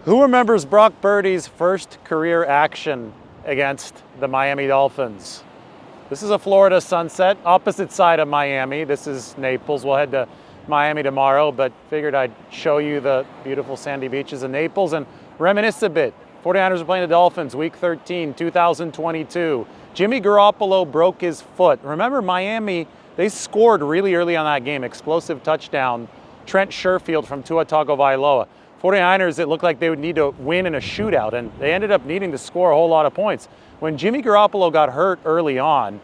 Who remembers Brock Purdy's first career action against the Miami Dolphins? This is a Florida sunset, opposite side of Miami. This is Naples. We'll head to Miami tomorrow, but figured I'd show you the beautiful sandy beaches of Naples and reminisce a bit. 49ers are playing the Dolphins, Week 13, 2022. Jimmy Garoppolo broke his foot. Remember, Miami, they scored really early on that game. Explosive touchdown, Trent Sherfield from Tua Tagovailoa. 49ers, it looked like they would need to win in a shootout, and they ended up needing to score a whole lot of points. When Jimmy Garoppolo got hurt early on,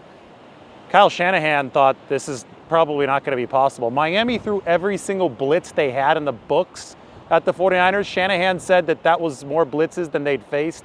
Kyle Shanahan thought this is probably not going to be possible. Miami threw every single blitz they had in the books at the 49ers. Shanahan said that was more blitzes than they'd faced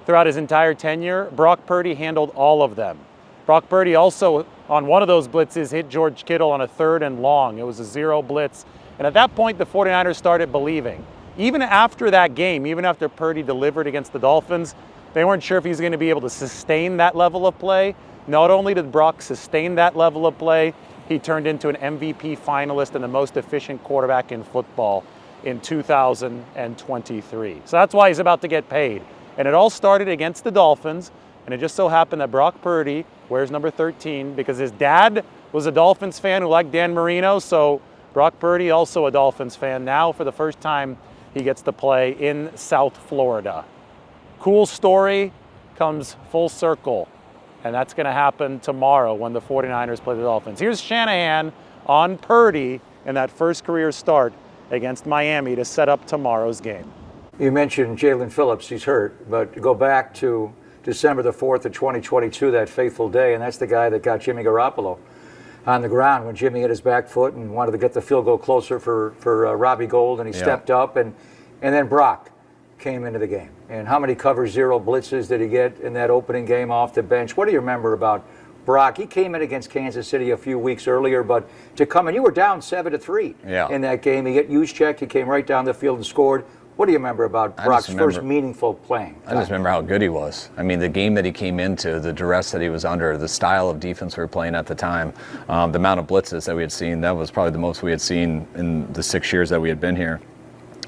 throughout his entire tenure. Brock Purdy handled all of them. Brock Purdy also, on one of those blitzes, hit George Kittle on a 3rd and long. It was a 0 blitz. And at that point, the 49ers started believing. Even after that game, even after Purdy delivered against the Dolphins, they weren't sure if he was going to be able to sustain that level of play. Not only did Brock sustain that level of play, he turned into an MVP finalist and the most efficient quarterback in football in 2023. So that's why he's about to get paid. And it all started against the Dolphins, and it just so happened that Brock Purdy wears number 13 because his dad was a Dolphins fan who liked Dan Marino, so Brock Purdy also a Dolphins fan. Now, for the first time, he gets to play in South Florida. Cool story comes full circle, and that's going to happen tomorrow when the 49ers play the Dolphins. Here's Shanahan on Purdy in that first career start against Miami to set up tomorrow's game. You mentioned Jalen Phillips, he's hurt, but go back to December the 4th of 2022, that fateful day, and that's the guy that got Jimmy Garoppolo on the ground when Jimmy hit his back foot and wanted to get the field goal closer for Robbie Gould, and he stepped up, and then Brock came into the game. And how many cover 0 blitzes did he get in that opening game off the bench? What do you remember about Brock? He came in against Kansas City a few weeks earlier, but to come in, you were down 7-3 in that game. He hit Juszczyk, he came right down the field and scored. What do you remember about Brock's first meaningful playing? I just remember how good he was. I mean, the game that he came into, the duress that he was under, the style of defense we were playing at the time, the amount of blitzes that we had seen, that was probably the most we had seen in the 6 years that we had been here.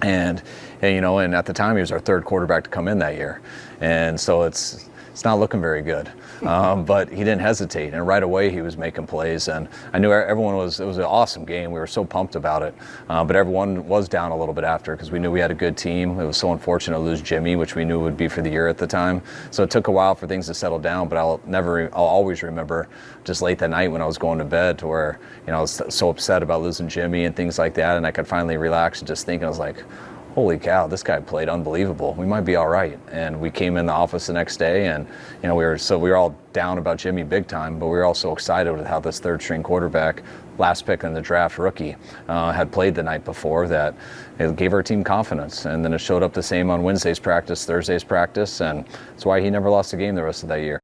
And at the time he was our 3rd quarterback to come in that year. And so it's not looking very good. But he didn't hesitate, and right away he was making plays. And I knew it was an awesome game. We were so pumped about it. But everyone was down a little bit after because we knew we had a good team. It was so unfortunate to lose Jimmy, which we knew would be for the year at the time. So it took a while for things to settle down, but I'll always remember just late that night when I was going to bed to where, I was so upset about losing Jimmy and things like that, and I could finally relax and just think, I was like, holy cow, this guy played unbelievable. We might be all right. And we came in the office the next day, and we were all down about Jimmy big time, but we were also excited with how this 3rd string quarterback, last pick in the draft rookie, had played the night before. That it gave our team confidence. And then it showed up the same on Wednesday's practice, Thursday's practice, and that's why he never lost a game the rest of that year.